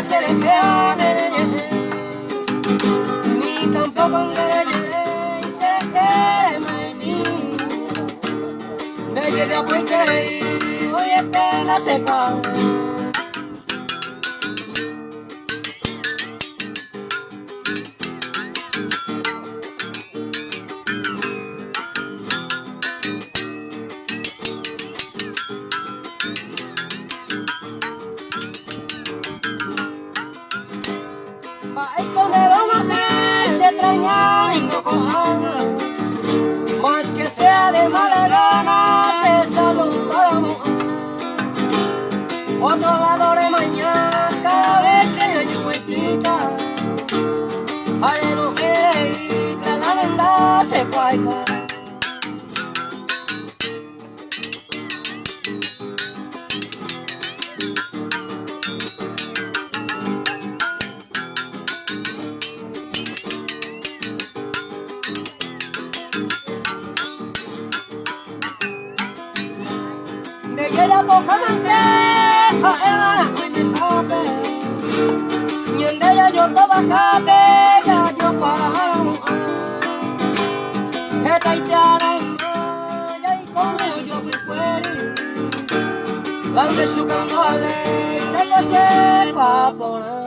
se le queda ni tampoco le se le quema en mí. De que ya fue que hoy es pena sepa. Esto de los que se extrañan y no cojan, más que sea de mala gana se saludamos. Otro lado de mañana cada vez que hay huequita, ay no me la se cuaita. De que la poca manteja era muy me escape, y en ella yo toda cabeza yo paramos. Esta haitiana y maya y conmigo yo fui fuera, donde su canole y tengo sepa por ahí.